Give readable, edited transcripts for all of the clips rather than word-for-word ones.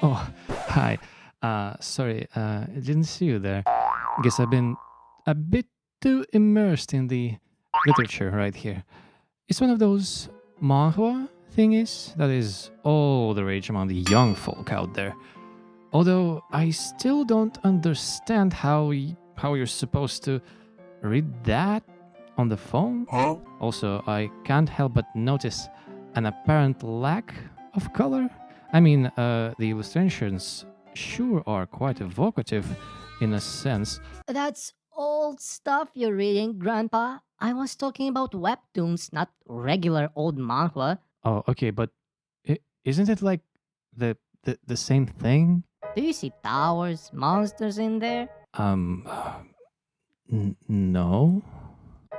Oh, hi. Sorry, I didn't see you there. Guess I've been a bit too immersed in the literature right here. It's one of those manhwa thingies that is all the rage among the young folk out there. Although I still don't understand how you're supposed to read that on the phone. Also, I can't help but notice an apparent lack of color. I mean, the illustrations sure are quite evocative in a sense. That's old stuff you're reading, Grandpa. I was talking about webtoons, not regular old manhwa. Oh, okay, but isn't it like the same thing? Do you see towers, monsters in there? Um, no.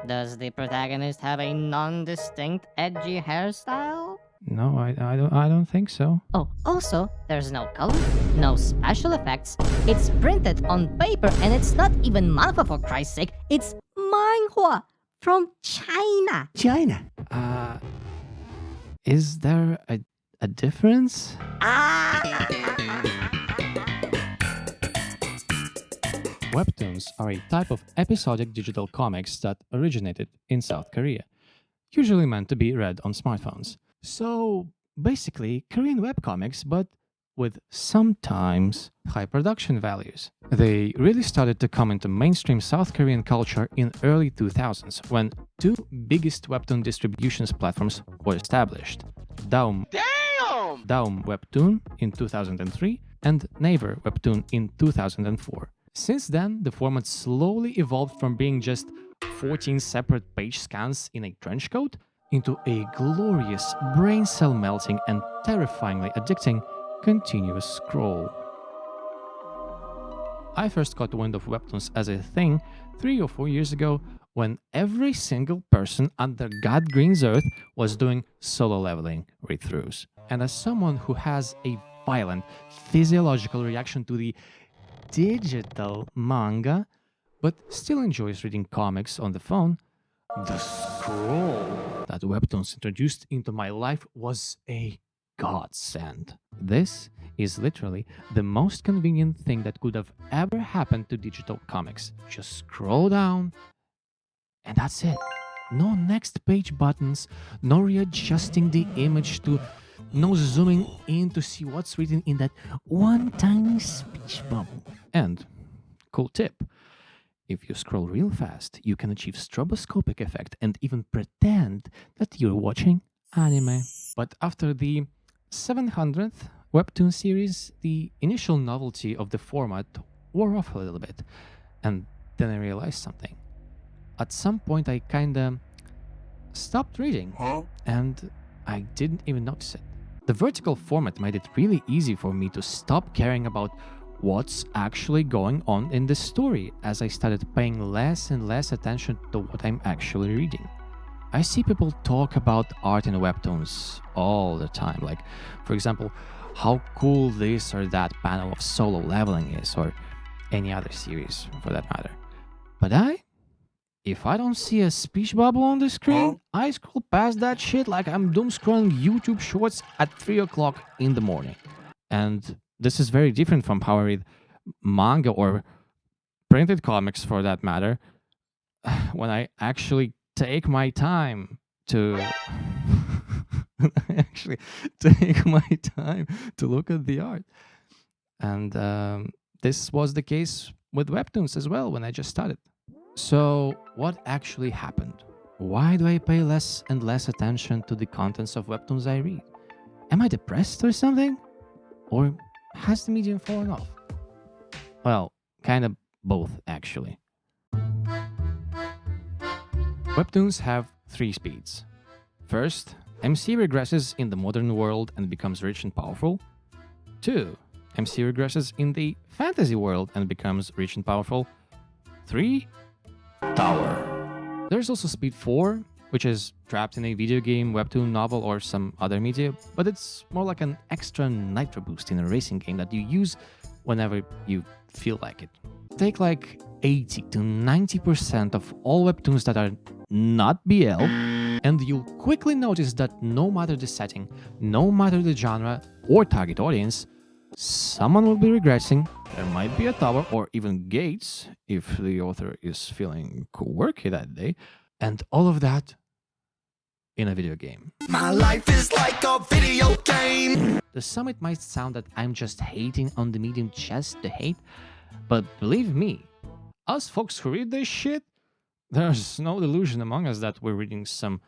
Does the protagonist have a non-distinct edgy hairstyle? No, I don't think so. Oh, also, there's no color, no special effects. It's printed on paper and it's not even manhwa for Christ's sake. It's manhwa from China. China. Is there a difference? Webtoons are a type of episodic digital comics that originated in South Korea, usually meant to be read on smartphones. So basically, Korean webcomics, but with sometimes high production values. They really started to come into mainstream South Korean culture in early 2000s when two biggest webtoon distributions platforms were established. Daum Webtoon in 2003 and Naver Webtoon in 2004. Since then, the format slowly evolved from being just 14 separate page scans in a trench coat into a glorious, brain cell melting and terrifyingly addicting continuous scroll. I first got wind of webtoons as a thing 3 or 4 years ago when every single person under God Green's earth was doing solo leveling read-throughs. And as someone who has a violent physiological reaction to the digital manga, but still enjoys reading comics on the phone, the scroll that Webtoons introduced into my life was a godsend. This is literally the most convenient thing that could have ever happened to digital comics. Just scroll down, and that's it. No next page buttons, no readjusting the image to, no zooming in to see what's written in that one tiny speech bubble. And, cool tip, if you scroll real fast, you can achieve stroboscopic effect and even pretend that you're watching anime. But after the 700th Webtoon series, the initial novelty of the format wore off a little bit. And then I realized something. At some point, I kinda stopped reading, and I didn't even notice it. The vertical format made it really easy for me to stop caring about what's actually going on in the story as I started paying less and less attention to what I'm actually reading. I see people talk about art in webtoons all the time, like, for example, how cool this or that panel of solo leveling is, or any other series for that matter. But if I don't see a speech bubble on the screen, I scroll past that shit like I'm doom scrolling YouTube shorts at 3 o'clock in the morning. And this is very different from how I read manga or printed comics for that matter, when I actually take my time to actually take my time to look at the art. And this was the case with webtoons as well when I just started. So, what actually happened? Why do I pay less and less attention to the contents of webtoons I read? Am I depressed or something? Or has the medium fallen off? Well, kind of both, actually. Webtoons have 3 speeds. First, MC regresses in the modern world and becomes rich and powerful. 2. MC regresses in the fantasy world and becomes rich and powerful. 3. Tower. There's also speed 4, which is trapped in a video game, webtoon, novel, or some other media, but it's more like an extra nitro boost in a racing game that you use whenever you feel like it. Take like 80 to 90% of all webtoons that are not BL, and you'll quickly notice that no matter the setting, no matter the genre or target audience, someone will be regressing, there might be a tower or even gates if the author is feeling quirky that day, and all of that in a video game. My life is like a video game. To some, it might sound that I'm just hating on the medium just to hate, but believe me, us folks who read this shit, there's no delusion among us that we're reading some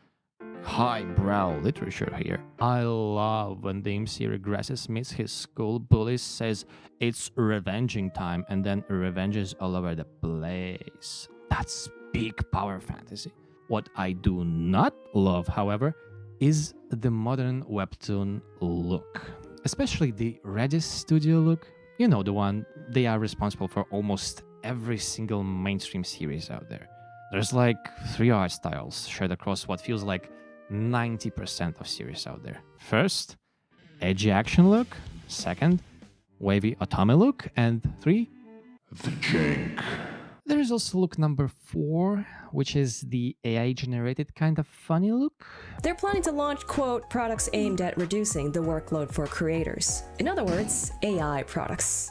highbrow literature here. I love when the MC regresses, meets his school bullies, says it's revenging time, and then revenges all over the place. That's big power fantasy. What I do not love, however, is the modern webtoon look. Especially the Redis Studio look. You know, the one they are responsible for almost every single mainstream series out there. There's like 3 art styles shared across what feels like 90% of series out there. First, edgy action look. Second, wavy otome look. And 3, The jank. there is also look number 4, which is the AI-generated kind of funny look. They're planning to launch, quote, products aimed at reducing the workload for creators. In other words, AI products.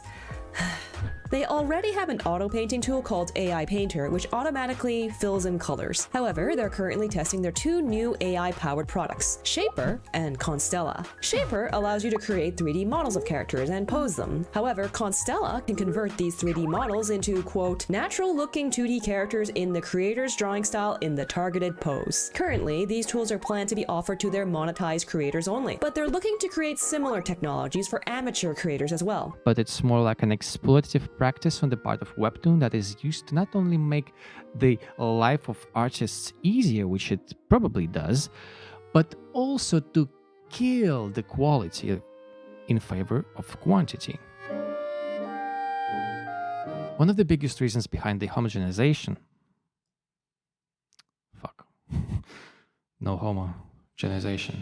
They already have an auto-painting tool called AI Painter, which automatically fills in colors. However, they're currently testing their 2 new AI-powered products, Shaper and Constella. Shaper allows you to create 3D models of characters and pose them. However, Constella can convert these 3D models into, quote, natural-looking 2D characters in the creator's drawing style in the targeted pose. Currently, these tools are planned to be offered to their monetized creators only, but they're looking to create similar technologies for amateur creators as well. But it's more like an exploitative practice on the part of Webtoon that is used to not only make the life of artists easier, which it probably does, but also to kill the quality in favor of quantity. One of the biggest reasons behind the homogenization... Fuck. No homogenization.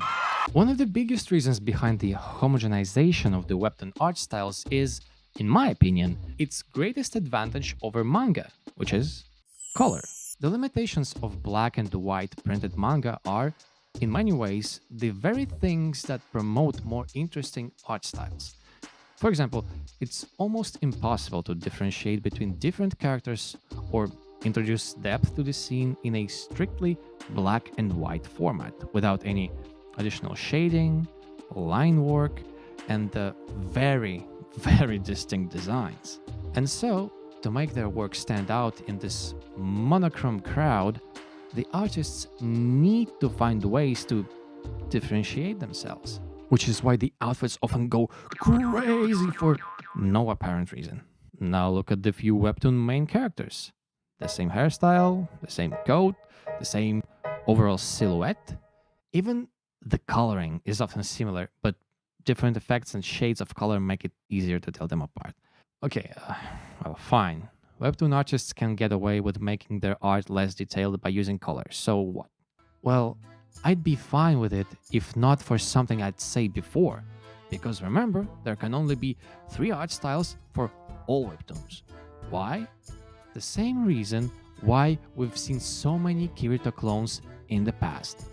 One of the biggest reasons behind the homogenization of the Webtoon art styles is, in my opinion, its greatest advantage over manga, which is color. The limitations of black and white printed manga are, in many ways, the very things that promote more interesting art styles. For example, it's almost impossible to differentiate between different characters or introduce depth to the scene in a strictly black and white format without any additional shading, line work, and very distinct designs. And so, to make their work stand out in this monochrome crowd, the artists need to find ways to differentiate themselves, which is why the outfits often go crazy for no apparent reason. Now look at the few Webtoon main characters. The same hairstyle, the same coat, the same overall silhouette. Even the coloring is often similar, but different effects and shades of color make it easier to tell them apart. Okay, well, fine. Webtoon artists can get away with making their art less detailed by using color, so what? Well, I'd be fine with it if not for something I'd said before. Because remember, there can only be 3 art styles for all Webtoons. Why? The same reason why we've seen so many Kirito clones in the past.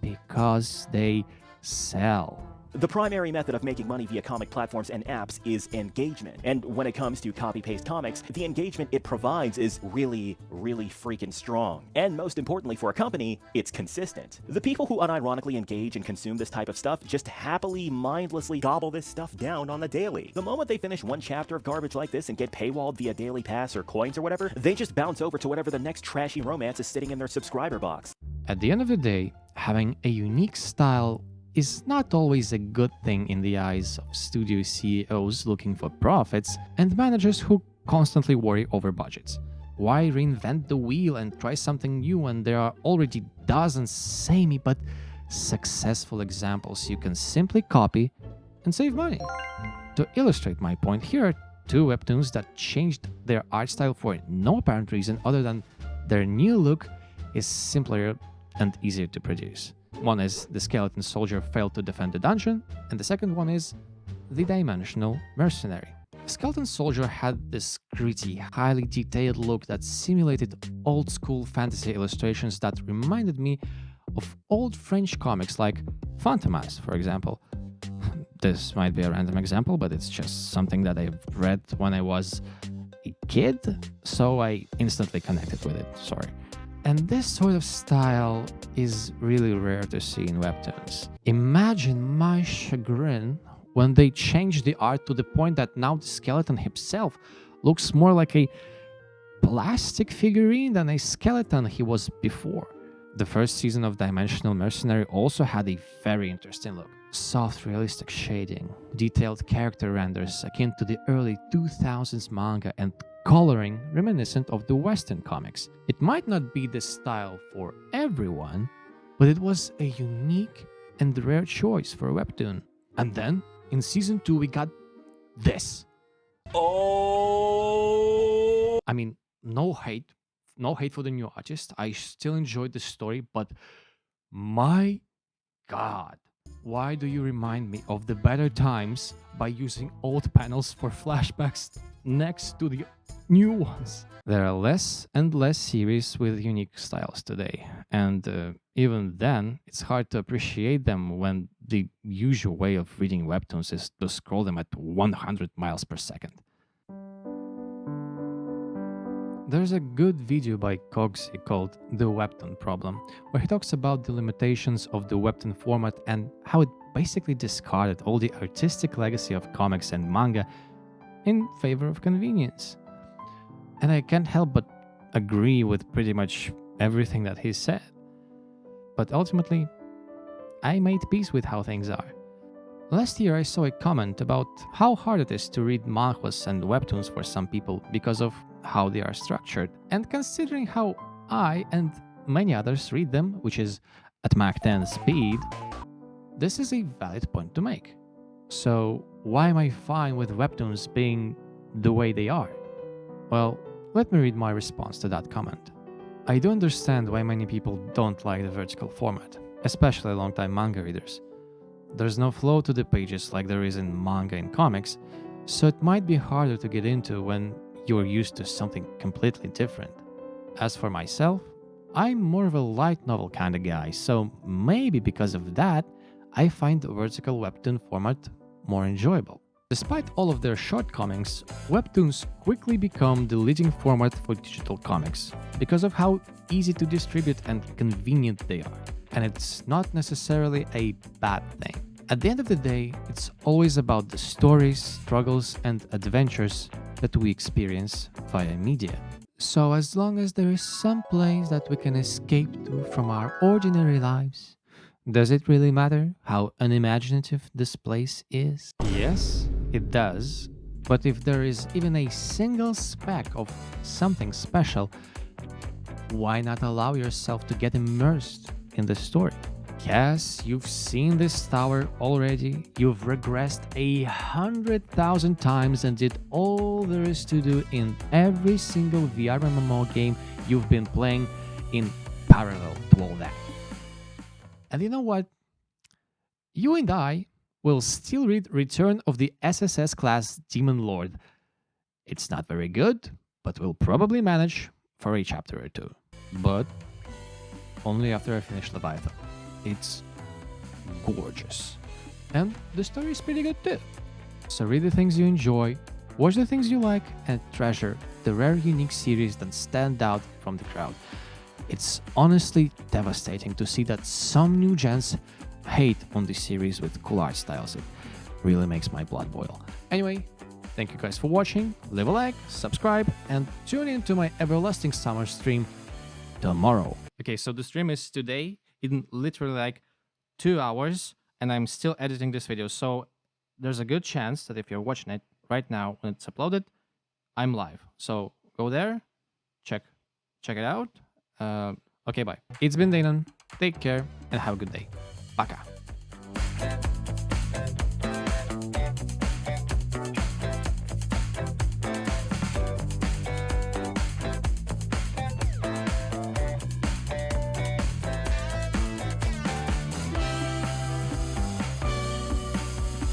Because they sell. The primary method of making money via comic platforms and apps is engagement. And when it comes to copy-paste comics, the engagement it provides is really freaking strong. And most importantly for a company, it's consistent. The people who unironically engage and consume this type of stuff just happily, mindlessly gobble this stuff down on the daily. The moment they finish one chapter of garbage like this and get paywalled via daily pass or coins or whatever, they just bounce over to whatever the next trashy romance is sitting in their subscriber box. At the end of the day, having a unique style is not always a good thing in the eyes of studio CEOs looking for profits and managers who constantly worry over budgets. Why reinvent the wheel and try something new when there are already dozens samey but successful examples you can simply copy and save money? To illustrate my point, here are 2 Webtoons that changed their art style for no apparent reason other than their new look is simpler and easier to produce. One is The Skeleton Soldier Failed to Defend the Dungeon, and the second one is The Dimensional Mercenary. Skeleton Soldier had this gritty, highly detailed look that simulated old-school fantasy illustrations that reminded me of old French comics like Fantomas, for example. This might be a random example, but it's just something that I've read when I was a kid, so I instantly connected with it, sorry. And this sort of style is really rare to see in Webtoons. Imagine my chagrin when they changed the art to the point that now the skeleton himself looks more like a plastic figurine than a skeleton he was before. The first season of Dimensional Mercenary also had a very interesting look. Soft, realistic shading, detailed character renders akin to the early 2000s manga, and coloring reminiscent of the Western comics. It might not be the style for everyone, but it was a unique and rare choice for a webtoon. And then, in season 2, we got this. Oh! I mean, no hate for the new artist. I still enjoyed the story, but my God, why do you remind me of the better times by using old panels for flashbacks next to the new ones? There are less and less series with unique styles today, and even then, it's hard to appreciate them when the usual way of reading webtoons is to scroll them at 100 miles per second. There's a good video by Cogsy called The Webtoon Problem, where he talks about the limitations of the webtoon format and how it basically discarded all the artistic legacy of comics and manga in favor of convenience. And I can't help but agree with pretty much everything that he said. But ultimately, I made peace with how things are. Last year I saw a comment about how hard it is to read manhwas and webtoons for some people because of how they are structured, and considering how I and many others read them, which is at Mach 10 speed, this is a valid point to make. So why am I fine with webtoons being the way they are? Well, let me read my response to that comment. I do understand why many people don't like the vertical format, especially longtime manga readers. There's no flow to the pages like there is in manga and comics, so it might be harder to get into when you're used to something completely different. As for myself, I'm more of a light novel kind of guy, so maybe because of that, I find the vertical webtoon format more enjoyable. Despite all of their shortcomings, webtoons quickly become the leading format for digital comics because of how easy to distribute and convenient they are. And it's not necessarily a bad thing. At the end of the day, it's always about the stories, struggles, and adventures that we experience via media. So as long as there is some place that we can escape to from our ordinary lives, does it really matter how unimaginative this place is? Yes, it does. But if there is even a single speck of something special, why not allow yourself to get immersed in the story? Yes, you've seen this tower already, you've regressed 100,000 times and did all there is to do in every single VR MMO game you've been playing in parallel to all that. And you know what? You and I will still read Return of the SSS class Demon Lord. It's not very good, but we'll probably manage for a chapter or two. But only after I finish Leviathan. It's gorgeous. And the story is pretty good too. So read the things you enjoy, watch the things you like, and treasure the rare unique series that stand out from the crowd. It's honestly devastating to see that some new gens hate on this series with cool art styles. It really makes my blood boil. Anyway, thank you guys for watching, leave a like, subscribe, and tune in to my Everlasting Summer stream tomorrow. Okay, so the stream is today in literally like 2 hours, and I'm still editing this video, so there's a good chance that if you're watching it right now when it's uploaded, I'm live. So go there, check it out. Okay, bye. It's been Danon. Take care and have a good day. Пока.